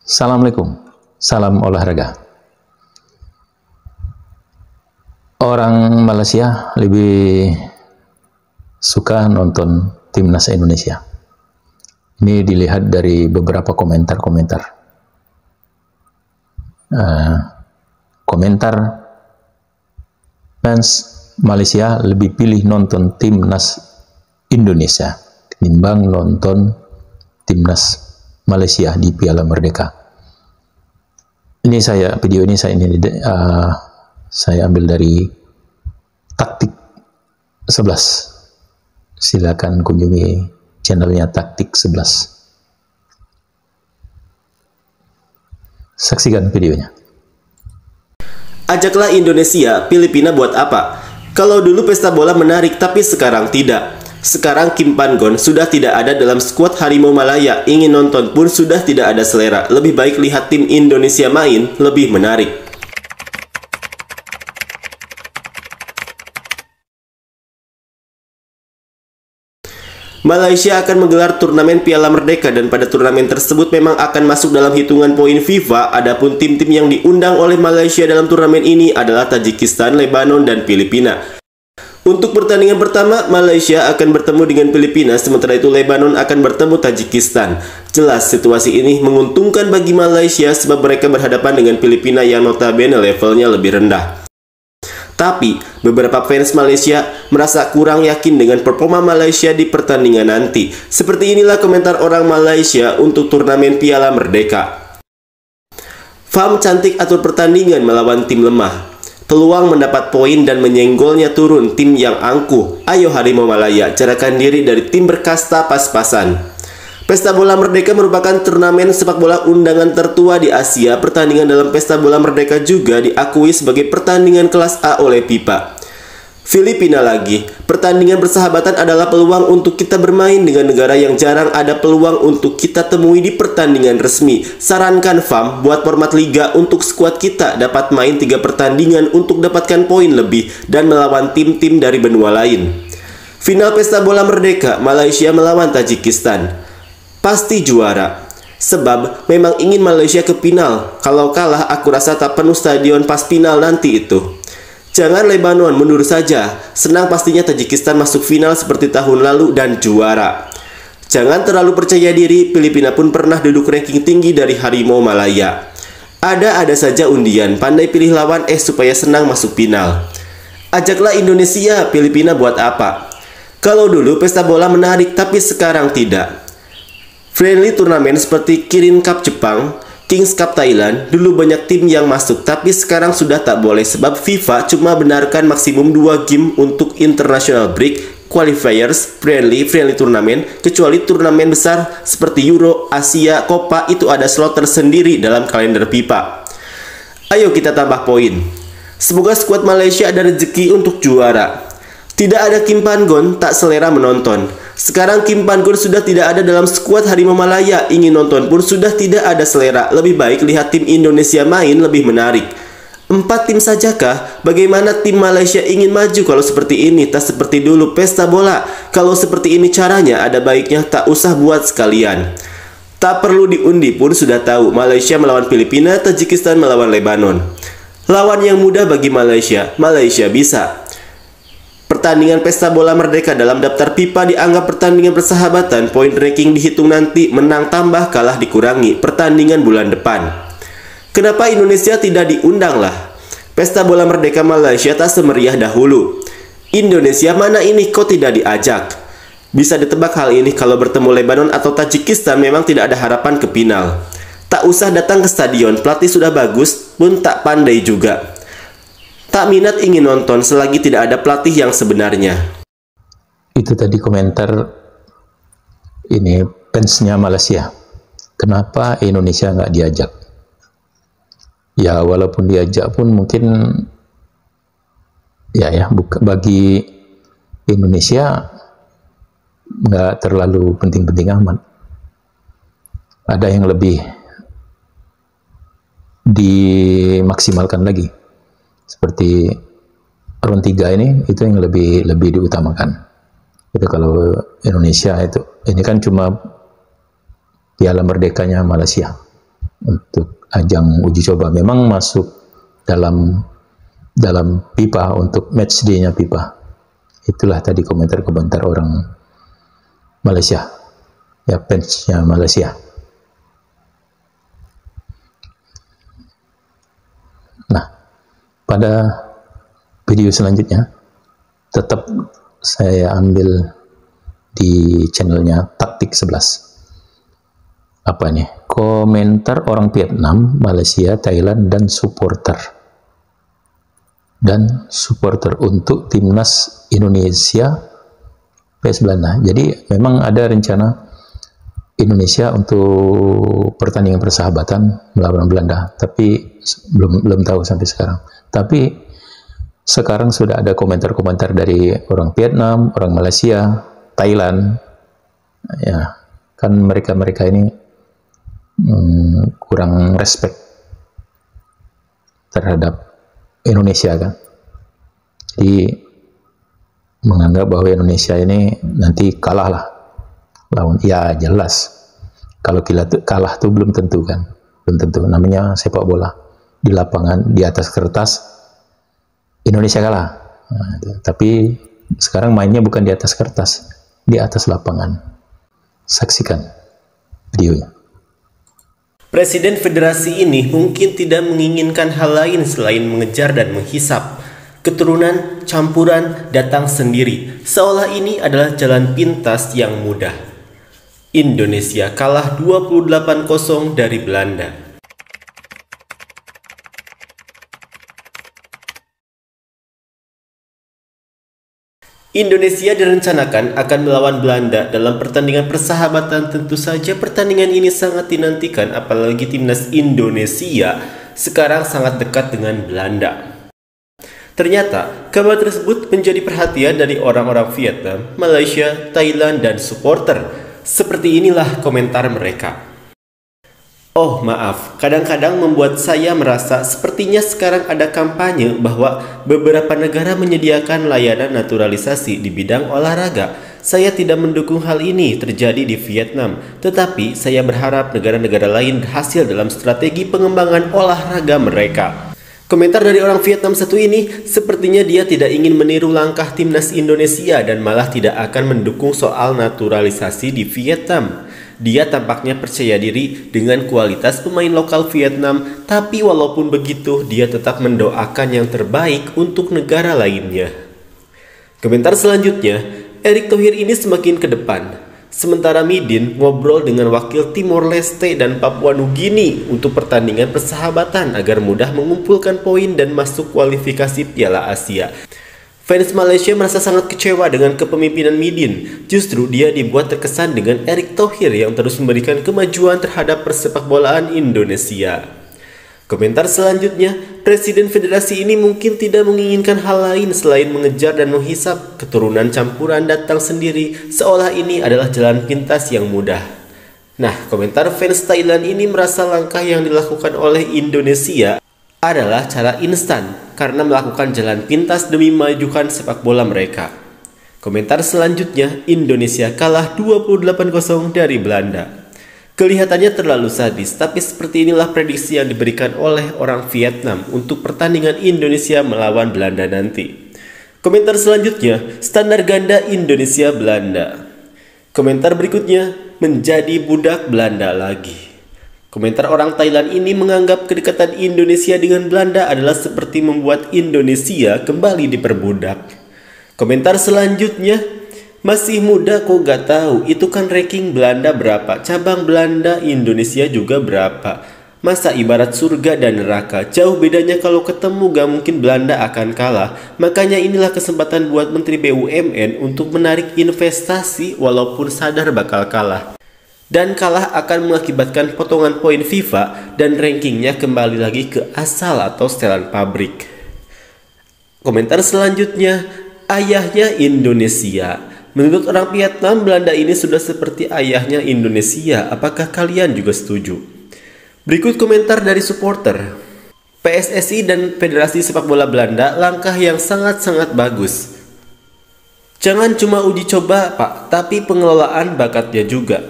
Assalamualaikum, salam olahraga. Orang Malaysia lebih suka nonton timnas Indonesia. Ini dilihat dari beberapa komentar-komentar. Komentar fans Malaysia lebih pilih nonton timnas Indonesia ketimbang nonton timnas Malaysia di Piala Merdeka. Video ini saya ambil dari Taktik 11. Silakan kunjungi channelnya Taktik 11. Saksikan videonya. Ajaklah Indonesia, Filipina buat apa? Kalau dulu pesta bola menarik tapi sekarang tidak. Sekarang Kim Pan-gon sudah tidak ada dalam skuad Harimau Malaya. Ingin nonton pun sudah tidak ada selera. Lebih baik lihat tim Indonesia main, lebih menarik. Malaysia akan menggelar turnamen Piala Merdeka dan pada turnamen tersebut memang akan masuk dalam hitungan poin FIFA. Adapun tim-tim yang diundang oleh Malaysia dalam turnamen ini adalah Tajikistan, Lebanon, dan Filipina. Untuk pertandingan pertama, Malaysia akan bertemu dengan Filipina, sementara itu Lebanon akan bertemu Tajikistan. Jelas situasi ini menguntungkan bagi Malaysia sebab mereka berhadapan dengan Filipina yang notabene levelnya lebih rendah. Tapi, beberapa fans Malaysia merasa kurang yakin dengan performa Malaysia di pertandingan nanti. Seperti inilah komentar orang Malaysia untuk turnamen Piala Merdeka. Fam cantik atur pertandingan melawan tim lemah. Peluang mendapat poin dan menyenggolnya turun tim yang angkuh. Ayo Harimau Malaya, carakan diri dari tim berkasta pas-pasan. Pesta Bola Merdeka merupakan turnamen sepak bola undangan tertua di Asia. Pertandingan dalam Pesta Bola Merdeka juga diakui sebagai pertandingan kelas A oleh FIFA. Filipina lagi, pertandingan persahabatan adalah peluang untuk kita bermain dengan negara yang jarang ada peluang untuk kita temui di pertandingan resmi. Sarankan FAM buat format liga untuk skuad kita dapat main 3 pertandingan untuk dapatkan poin lebih dan melawan tim-tim dari benua lain. Final Pesta Bola Merdeka, Malaysia melawan Tajikistan. Pasti juara. Sebab memang ingin Malaysia ke final. Kalau kalah aku rasa tak penuh stadion pas final nanti itu. Jangan Lebanon mundur saja. Senang pastinya Tajikistan masuk final seperti tahun lalu dan juara. Jangan terlalu percaya diri, Filipina pun pernah duduk ranking tinggi dari Harimau Malaya. Ada saja undian, pandai pilih lawan supaya senang masuk final. Ajaklah Indonesia, Filipina buat apa? Kalau dulu pesta bola menarik tapi sekarang tidak. Friendly turnamen seperti Kirin Cup Jepang, Kings Cup Thailand, dulu banyak tim yang masuk, tapi sekarang sudah tak boleh sebab FIFA cuma benarkan maksimum 2 game untuk international break, qualifiers, friendly turnamen, kecuali turnamen besar seperti Euro, Asia, Copa itu ada slot tersendiri dalam kalender FIFA. Ayo kita tambah poin. Semoga skuad Malaysia ada rezeki untuk juara. Tidak ada Kim Pan-gon, tak selera menonton. Sekarang Kim Pan-gon sudah tidak ada dalam skuad Harimau Malaya. Ingin nonton pun sudah tidak ada selera. Lebih baik lihat tim Indonesia main, lebih menarik. 4 tim sajakah? Bagaimana tim Malaysia ingin maju kalau seperti ini? Tak seperti dulu pesta bola. Kalau seperti ini caranya, ada baiknya tak usah buat sekalian. Tak perlu diundi pun sudah tahu. Malaysia melawan Filipina, Tajikistan melawan Lebanon. Lawan yang mudah bagi Malaysia. Malaysia bisa. Pertandingan Pesta Bola Merdeka dalam daftar FIFA dianggap pertandingan persahabatan. Poin ranking dihitung nanti, menang tambah, kalah dikurangi. Pertandingan bulan depan. Kenapa Indonesia tidak diundang lah? Pesta Bola Merdeka Malaysia tak semeriah dahulu. Indonesia mana ini kok tidak diajak? Bisa ditebak hal ini kalau bertemu Lebanon atau Tajikistan memang tidak ada harapan ke final. Tak usah datang ke stadion, pelatih sudah bagus pun tak pandai juga. Tak minat ingin nonton selagi tidak ada pelatih yang sebenarnya. Itu tadi komentar ini fansnya Malaysia. Kenapa Indonesia nggak diajak? Ya walaupun diajak pun mungkin bagi Indonesia nggak terlalu penting-penting amat. Ada yang lebih dimaksimalkan lagi. Seperti round 3 ini, itu yang lebih diutamakan. Itu kalau Indonesia itu, ini kan cuma Piala Merdekanya Malaysia. untuk ajang uji coba. Memang masuk dalam FIFA untuk match day-nya FIFA. Itulah tadi komentar-komentar orang Malaysia, ya, fansnya Malaysia. Nah, pada video selanjutnya tetap saya ambil di channelnya Taktik 11. Apa nih? Komentar orang Vietnam, Malaysia, Thailand, dan supporter untuk timnas Indonesia vs Belanda. Jadi memang ada rencana Indonesia untuk pertandingan persahabatan melawan Belanda, tapi belum tahu sampai sekarang. Tapi sekarang sudah ada komentar-komentar dari orang Vietnam, orang Malaysia, Thailand, ya kan mereka ini kurang respect terhadap Indonesia kan. Jadi menganggap bahwa Indonesia ini nanti kalah lah lawan, ya jelas kalau kalah tuh belum tentu kan, belum tentu. Namanya sepak bola, di lapangan di atas kertas Indonesia kalah, tapi sekarang mainnya bukan di atas kertas, di atas lapangan. Saksikan videonya. Presiden federasi ini mungkin tidak menginginkan hal lain selain mengejar dan menghisap. Keturunan, campuran, datang sendiri. Seolah ini adalah jalan pintas yang mudah. Indonesia kalah 28-0 dari Belanda. Indonesia direncanakan akan melawan Belanda dalam pertandingan persahabatan. Tentu saja pertandingan ini sangat dinantikan, apalagi timnas Indonesia sekarang sangat dekat dengan Belanda. Ternyata kabar tersebut menjadi perhatian dari orang-orang Vietnam, Malaysia, Thailand, dan supporter. Seperti inilah komentar mereka. Oh maaf, kadang-kadang membuat saya merasa sepertinya sekarang ada kampanye bahwa beberapa negara menyediakan layanan naturalisasi di bidang olahraga. Saya tidak mendukung hal ini terjadi di Vietnam, tetapi saya berharap negara-negara lain berhasil dalam strategi pengembangan olahraga mereka. Komentar dari orang Vietnam satu ini, sepertinya dia tidak ingin meniru langkah timnas Indonesia dan malah tidak akan mendukung soal naturalisasi di Vietnam. Dia tampaknya percaya diri dengan kualitas pemain lokal Vietnam, tapi walaupun begitu, dia tetap mendoakan yang terbaik untuk negara lainnya. Komentar selanjutnya, Erick Thohir ini semakin ke depan. Sementara Midin ngobrol dengan wakil Timor Leste dan Papua Nugini untuk pertandingan persahabatan agar mudah mengumpulkan poin dan masuk kualifikasi Piala Asia. Fans Malaysia merasa sangat kecewa dengan kepemimpinan Midin. Justru dia dibuat terkesan dengan Erick Thohir yang terus memberikan kemajuan terhadap persepakbolaan Indonesia. Komentar selanjutnya, Presiden Federasi ini mungkin tidak menginginkan hal lain selain mengejar dan menghisap. Keturunan campuran datang sendiri, seolah ini adalah jalan pintas yang mudah. Nah, komentar fans Thailand ini merasa langkah yang dilakukan oleh Indonesia adalah cara instan karena melakukan jalan pintas demi memajukan sepak bola mereka. Komentar selanjutnya, Indonesia kalah 28-0 dari Belanda. Kelihatannya terlalu sadis, tapi seperti inilah prediksi yang diberikan oleh orang Vietnam untuk pertandingan Indonesia melawan Belanda nanti. Komentar selanjutnya, standar ganda Indonesia-Belanda. Komentar berikutnya, menjadi budak Belanda lagi. Komentar orang Thailand ini menganggap kedekatan Indonesia dengan Belanda adalah seperti membuat Indonesia kembali diperbudak. Komentar selanjutnya, masih muda kok gak tahu, itu kan ranking Belanda berapa, cabang Belanda Indonesia juga berapa. Masa ibarat surga dan neraka, jauh bedanya kalau ketemu gak mungkin Belanda akan kalah. Makanya inilah kesempatan buat Menteri BUMN untuk menarik investasi walaupun sadar bakal kalah. Dan kalah akan mengakibatkan potongan poin FIFA dan rankingnya kembali lagi ke asal atau setelan pabrik. Komentar selanjutnya, ayahnya Indonesia. Menurut orang Vietnam, Belanda ini sudah seperti ayahnya Indonesia. Apakah kalian juga setuju? Berikut komentar dari supporter. PSSI dan Federasi Sepak Bola Belanda langkah yang sangat-sangat bagus. Jangan cuma uji coba, Pak, tapi pengelolaan bakatnya juga.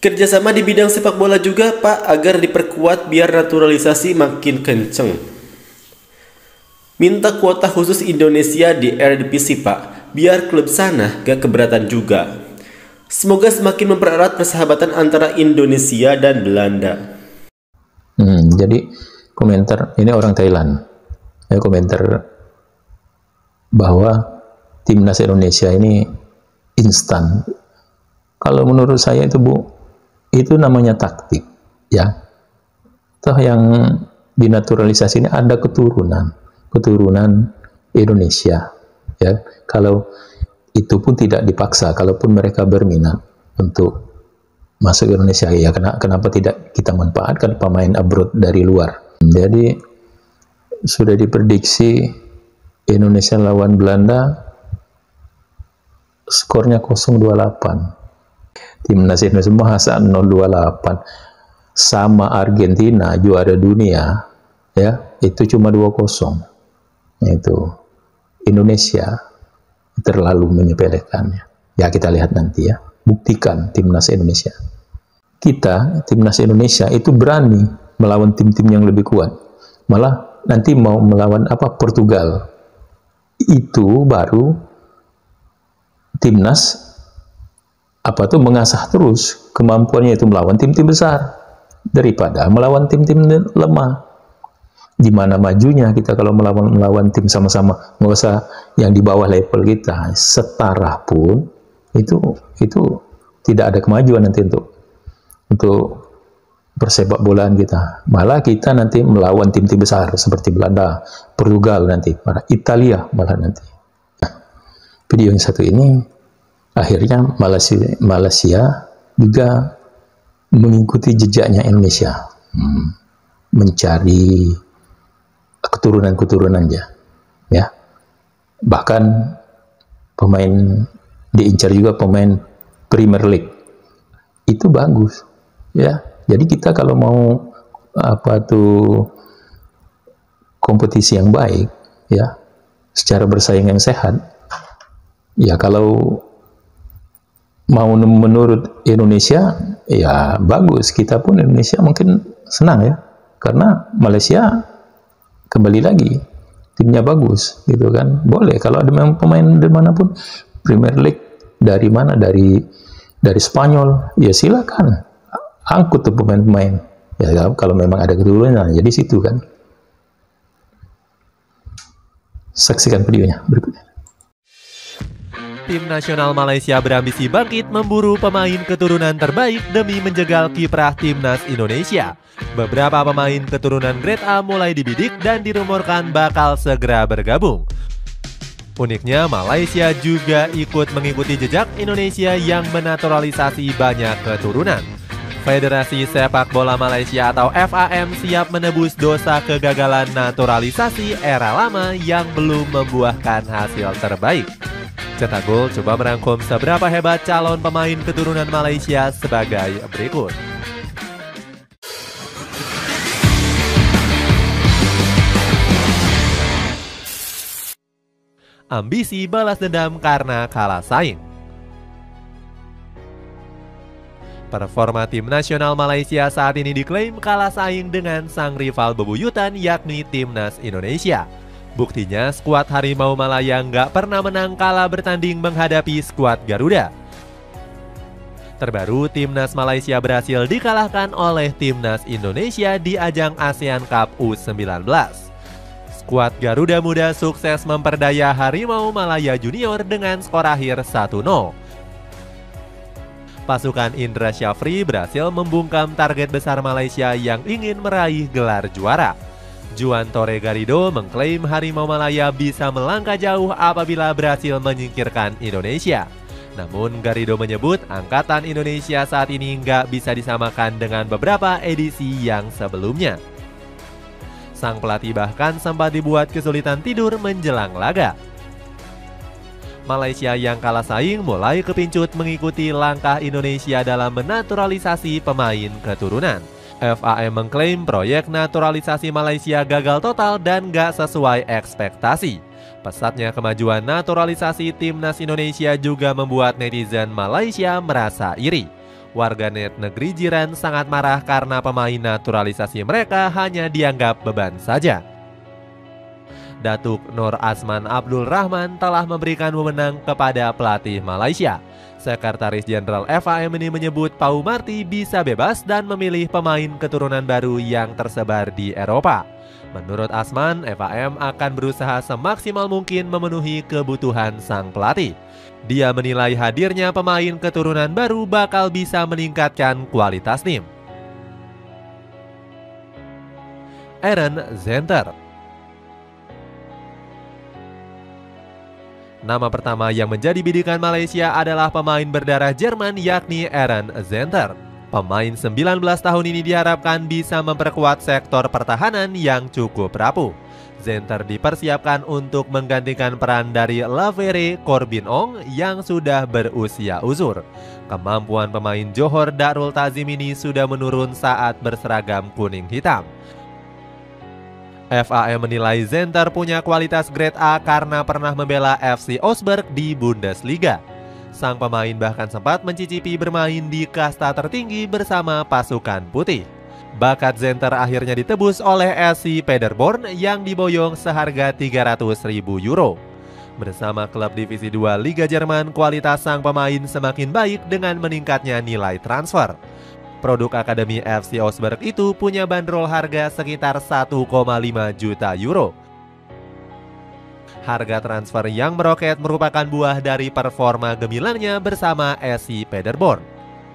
Kerjasama di bidang sepak bola juga Pak, agar diperkuat biar naturalisasi makin kenceng. Minta kuota khusus Indonesia di Eredivisie Pak, biar klub sana gak keberatan juga. Semoga semakin mempererat persahabatan antara Indonesia dan Belanda. Jadi komentar, ini orang Thailand, komentar bahwa timnas Indonesia ini instan. Kalau menurut saya itu namanya taktik, ya. Toh yang dinaturalisasi ini ada keturunan Indonesia, ya. Kalau itu pun tidak dipaksa, kalaupun mereka berminat untuk masuk ke Indonesia, ya kenapa tidak kita manfaatkan pemain abroad dari luar. Jadi sudah diprediksi Indonesia lawan Belanda skornya 0-28. Timnas Indonesia masa 0-28 sama Argentina juara dunia, ya itu cuma 2-0. Itu Indonesia terlalu menyepelekannya. Ya kita lihat nanti ya, buktikan timnas Indonesia. Kita timnas Indonesia itu berani melawan tim-tim yang lebih kuat. Malah nanti mau melawan Portugal. Itu baru timnas mengasah terus kemampuannya itu melawan tim-tim besar daripada melawan tim-tim lemah. Di mana majunya kita kalau melawan tim sama-sama, nggak usah yang di bawah level kita, setara pun itu tidak ada kemajuan nanti untuk persepak bolaan kita. Malah kita nanti melawan tim-tim besar seperti Belanda, Portugal nanti, malah Italia malah nanti. Nah, video yang satu ini akhirnya Malaysia juga mengikuti jejaknya Indonesia, mencari keturunan-keturunannya, ya. Bahkan pemain diincar juga pemain Premier League, itu bagus, ya. Jadi kita kalau mau kompetisi yang baik, ya, secara bersaing yang sehat, ya kalau mau menurut Indonesia, ya bagus. Kita pun Indonesia mungkin senang ya, karena Malaysia kembali lagi timnya bagus, gitu kan. Boleh kalau ada pemain dari manapun, Premier League dari mana, dari Spanyol, ya silakan angkut tuh pemain-pemain. Ya kalau memang ada keturunan, jadi situ kan. Saksikan videonya berikutnya. Tim nasional Malaysia berambisi bangkit memburu pemain keturunan terbaik demi menjegal kiprah timnas Indonesia. Beberapa pemain keturunan grade A mulai dibidik dan dirumorkan bakal segera bergabung. Uniknya, Malaysia juga ikut mengikuti jejak Indonesia yang menaturalisasi banyak keturunan. Federasi Sepak Bola Malaysia atau FAM siap menebus dosa kegagalan naturalisasi era lama yang belum membuahkan hasil terbaik. Cetak Gol coba merangkum seberapa hebat calon pemain keturunan Malaysia sebagai berikut. Ambisi balas dendam karena kalah saing. Performa tim nasional Malaysia saat ini diklaim kalah saing dengan sang rival bebuyutan yakni Timnas Indonesia. Buktinya skuad Harimau Malaya nggak pernah menang kala bertanding menghadapi skuad Garuda. Terbaru, Timnas Malaysia berhasil dikalahkan oleh Timnas Indonesia di ajang ASEAN Cup U19. Skuad Garuda Muda sukses memperdaya Harimau Malaya Junior dengan skor akhir 1-0. Pasukan Indra Syafri berhasil membungkam target besar Malaysia yang ingin meraih gelar juara. Juan Torre Garrido mengklaim Harimau Malaya bisa melangkah jauh apabila berhasil menyingkirkan Indonesia. Namun Garrido menyebut angkatan Indonesia saat ini nggak bisa disamakan dengan beberapa edisi yang sebelumnya. Sang pelatih bahkan sempat dibuat kesulitan tidur menjelang laga. Malaysia yang kalah saing mulai kepincut mengikuti langkah Indonesia dalam menaturalisasi pemain keturunan. FAM mengklaim proyek naturalisasi Malaysia gagal total dan gak sesuai ekspektasi. Pesatnya kemajuan naturalisasi timnas Indonesia juga membuat netizen Malaysia merasa iri. Warganet negeri jiran sangat marah karena pemain naturalisasi mereka hanya dianggap beban saja. Datuk Nur Asman Abdul Rahman telah memberikan wewenang kepada pelatih Malaysia. Sekretaris Jenderal FAM ini menyebut Pau Marty bisa bebas dan memilih pemain keturunan baru yang tersebar di Eropa. Menurut Asman, FAM akan berusaha semaksimal mungkin memenuhi kebutuhan sang pelatih. Dia menilai hadirnya pemain keturunan baru bakal bisa meningkatkan kualitas tim. Aaron Zenter. Nama pertama yang menjadi bidikan Malaysia adalah pemain berdarah Jerman yakni Aaron Zenter. Pemain 19 tahun ini diharapkan bisa memperkuat sektor pertahanan yang cukup rapuh. Zenter dipersiapkan untuk menggantikan peran dari Lavere Corbin Ong yang sudah berusia uzur. Kemampuan pemain Johor Darul Ta'zim ini sudah menurun saat berseragam kuning hitam. FAM menilai Zenter punya kualitas grade A karena pernah membela FC Augsburg di Bundesliga. Sang pemain bahkan sempat mencicipi bermain di kasta tertinggi bersama pasukan putih. Bakat Zenter akhirnya ditebus oleh SC Paderborn yang diboyong seharga 300.000 euro. Bersama klub divisi 2 Liga Jerman, kualitas sang pemain semakin baik dengan meningkatnya nilai transfer. Produk Akademi FC Augsburg itu punya bandrol harga sekitar 1,5 juta euro. Harga transfer yang meroket merupakan buah dari performa gemilannya bersama SC Paderborn.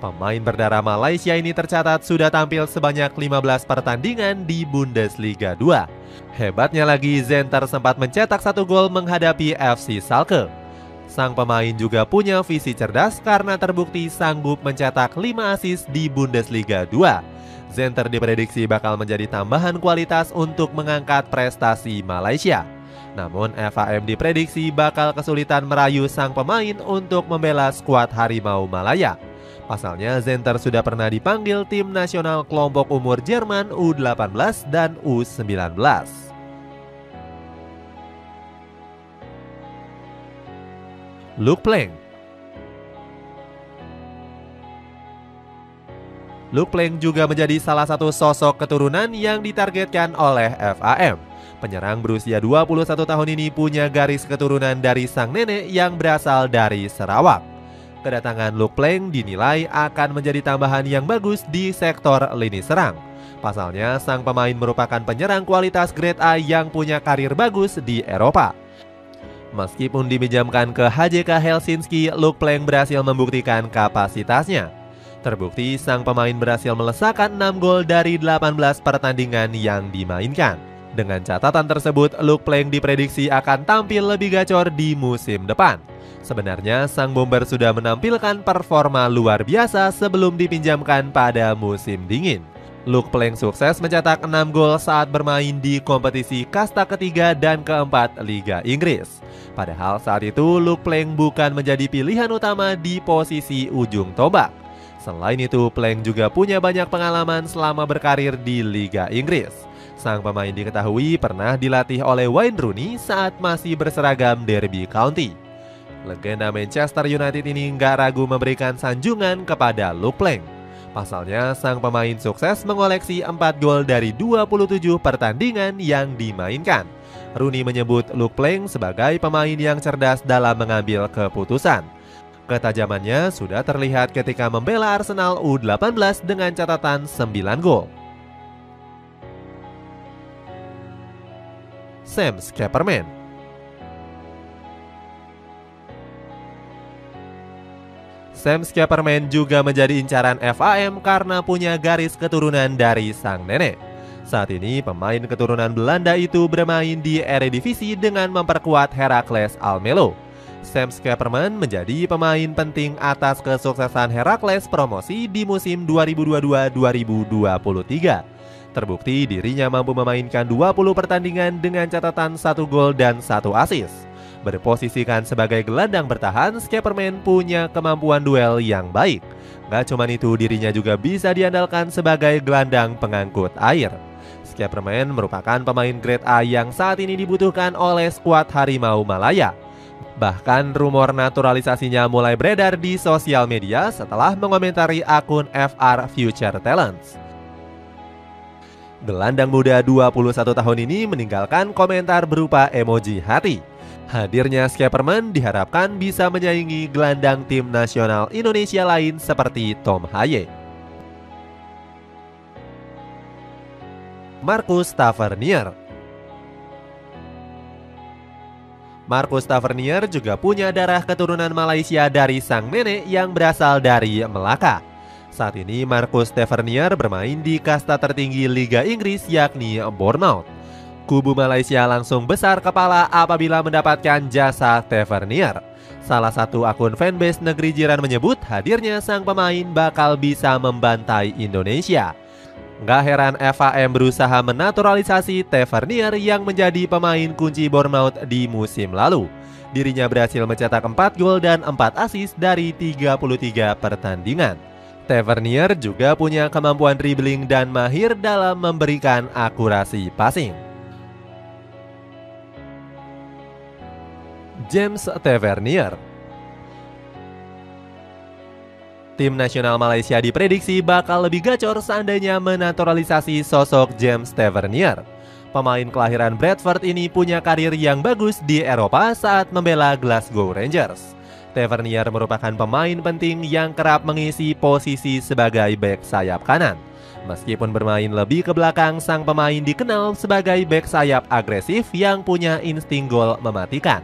Pemain berdarah Malaysia ini tercatat sudah tampil sebanyak 15 pertandingan di Bundesliga 2. Hebatnya lagi, Zenter sempat mencetak 1 gol menghadapi FC Schalke. Sang pemain juga punya visi cerdas karena terbukti sanggup mencetak 5 assist di Bundesliga 2. Zenter diprediksi bakal menjadi tambahan kualitas untuk mengangkat prestasi Malaysia. Namun FAM diprediksi bakal kesulitan merayu sang pemain untuk membela skuad Harimau Malaya. Pasalnya Zenter sudah pernah dipanggil tim nasional kelompok umur Jerman U18 dan U19. Luke Plank. Luke Plank juga menjadi salah satu sosok keturunan yang ditargetkan oleh FAM. Penyerang berusia 21 tahun ini punya garis keturunan dari sang nenek yang berasal dari Sarawak. Kedatangan Luke Plank dinilai akan menjadi tambahan yang bagus di sektor lini serang. Pasalnya, sang pemain merupakan penyerang kualitas grade A yang punya karir bagus di Eropa. Meskipun dipinjamkan ke HJK Helsinki, Luke Plank berhasil membuktikan kapasitasnya. Terbukti sang pemain berhasil melesakkan 6 gol dari 18 pertandingan yang dimainkan. Dengan catatan tersebut, Luke Plank diprediksi akan tampil lebih gacor di musim depan. Sebenarnya, sang bomber sudah menampilkan performa luar biasa sebelum dipinjamkan pada musim dingin. Luke Plank sukses mencetak 6 gol saat bermain di kompetisi kasta ketiga dan keempat Liga Inggris. Padahal saat itu Luke Plank bukan menjadi pilihan utama di posisi ujung tombak. Selain itu, Plank juga punya banyak pengalaman selama berkarir di Liga Inggris. Sang pemain diketahui pernah dilatih oleh Wayne Rooney saat masih berseragam Derby County. Legenda Manchester United ini nggak ragu memberikan sanjungan kepada Luke Plank. Pasalnya, sang pemain sukses mengoleksi 4 gol dari 27 pertandingan yang dimainkan. Rooney menyebut Luke Plank sebagai pemain yang cerdas dalam mengambil keputusan. Ketajamannya sudah terlihat ketika membela Arsenal U18 dengan catatan 9 gol. Sam Schepperman. Sam Schepperman juga menjadi incaran FAM karena punya garis keturunan dari sang nenek. Saat ini pemain keturunan Belanda itu bermain di Eredivisie dengan memperkuat Heracles Almelo. Sam Schepperman menjadi pemain penting atas kesuksesan Heracles promosi di musim 2022-2023. Terbukti dirinya mampu memainkan 20 pertandingan dengan catatan 1 gol dan 1 assist. Berposisikan sebagai gelandang bertahan, Schepperman punya kemampuan duel yang baik. Gak cuma itu, dirinya juga bisa diandalkan sebagai gelandang pengangkut air. Schepperman merupakan pemain grade A yang saat ini dibutuhkan oleh skuad Harimau Malaya. Bahkan rumor naturalisasinya mulai beredar di sosial media setelah mengomentari akun FR Future Talents. Gelandang muda 21 tahun ini meninggalkan komentar berupa emoji hati. Hadirnya Schaperman diharapkan bisa menyaingi gelandang tim nasional Indonesia lain seperti Tom Haye. Marcus Tavernier. Marcus Tavernier juga punya darah keturunan Malaysia dari sang nenek yang berasal dari Melaka. Saat ini Marcus Tavernier bermain di kasta tertinggi Liga Inggris yakni Bournemouth. Kubu Malaysia langsung besar kepala apabila mendapatkan jasa Tavernier. Salah satu akun fanbase negeri jiran menyebut hadirnya sang pemain bakal bisa membantai Indonesia. Gak heran FAM berusaha menaturalisasi Tavernier yang menjadi pemain kunci Bournemouth di musim lalu. Dirinya berhasil mencetak 4 gol dan 4 assist dari 33 pertandingan. Tavernier juga punya kemampuan dribbling dan mahir dalam memberikan akurasi passing. James Tavernier. Tim nasional Malaysia diprediksi bakal lebih gacor seandainya menaturalisasi sosok James Tavernier. Pemain kelahiran Bradford ini punya karir yang bagus di Eropa saat membela Glasgow Rangers. Tavernier merupakan pemain penting yang kerap mengisi posisi sebagai bek sayap kanan. Meskipun bermain lebih ke belakang, sang pemain dikenal sebagai bek sayap agresif yang punya insting gol mematikan.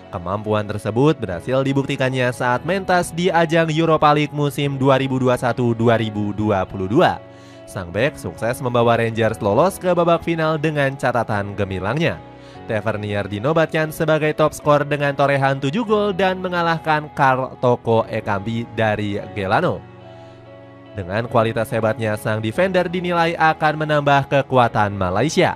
Kemampuan tersebut berhasil dibuktikannya saat mentas di ajang Europa League musim 2021-2022. Sang bek sukses membawa Rangers lolos ke babak final dengan catatan gemilangnya. Tavernier dinobatkan sebagai top skor dengan torehan 7 gol dan mengalahkan Karl Toko Ekambi dari Gelano. Dengan kualitas hebatnya, sang defender dinilai akan menambah kekuatan Malaysia.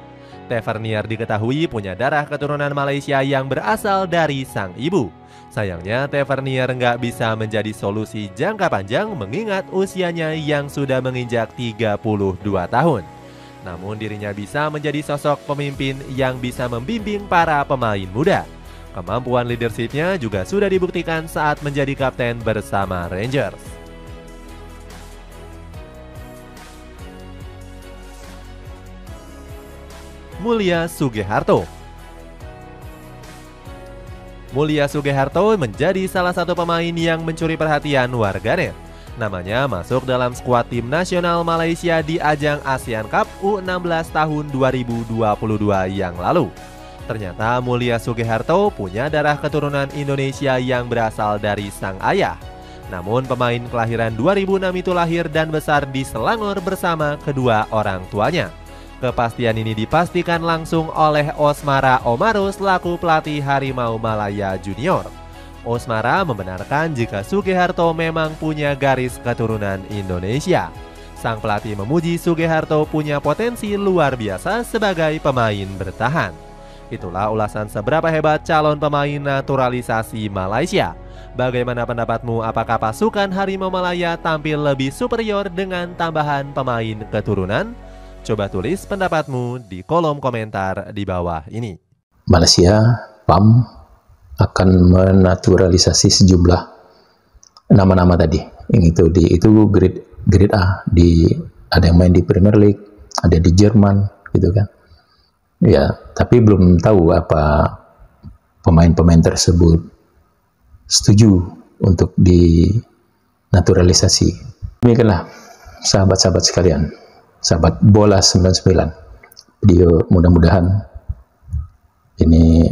Tavernier diketahui punya darah keturunan Malaysia yang berasal dari sang ibu. Sayangnya Tavernier nggak bisa menjadi solusi jangka panjang mengingat usianya yang sudah menginjak 32 tahun. Namun dirinya bisa menjadi sosok pemimpin yang bisa membimbing para pemain muda. Kemampuan leadershipnya juga sudah dibuktikan saat menjadi kapten bersama Rangers. Mulia Sugiharto. Mulia Sugiharto menjadi salah satu pemain yang mencuri perhatian warganet. Namanya masuk dalam skuad tim nasional Malaysia di ajang ASEAN Cup U16 tahun 2022 yang lalu. Ternyata Mulia Sugiharto punya darah keturunan Indonesia yang berasal dari sang ayah. Namun pemain kelahiran 2006 itu lahir dan besar di Selangor bersama kedua orang tuanya. Kepastian ini dipastikan langsung oleh Osmara Omaru selaku pelatih Harimau Malaya Junior. Osmara membenarkan jika Sugiharto memang punya garis keturunan Indonesia. Sang pelatih memuji Sugiharto punya potensi luar biasa sebagai pemain bertahan. Itulah ulasan seberapa hebat calon pemain naturalisasi Malaysia. Bagaimana pendapatmu, apakah pasukan Harimau Malaya tampil lebih superior dengan tambahan pemain keturunan? Coba tulis pendapatmu di kolom komentar di bawah ini. Malaysia, PAM akan menaturalisasi sejumlah nama-nama tadi. Yang itu grade A, ada yang main di Premier League, ada di Jerman, gitu kan. Ya, tapi belum tahu apa pemain-pemain tersebut setuju untuk dinaturalisasi. Demikianlah sahabat-sahabat sekalian, sahabat bola 99. Video mudah-mudahan ini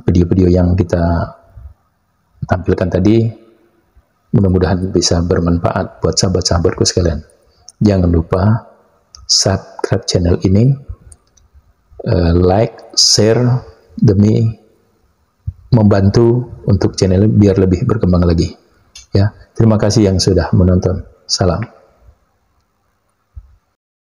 video-video yang kita tampilkan tadi mudah-mudahan bisa bermanfaat buat sahabat-sahabatku sekalian. Jangan lupa subscribe channel ini, like, share demi membantu untuk channel biar lebih berkembang lagi. Ya, terima kasih yang sudah menonton. Salam.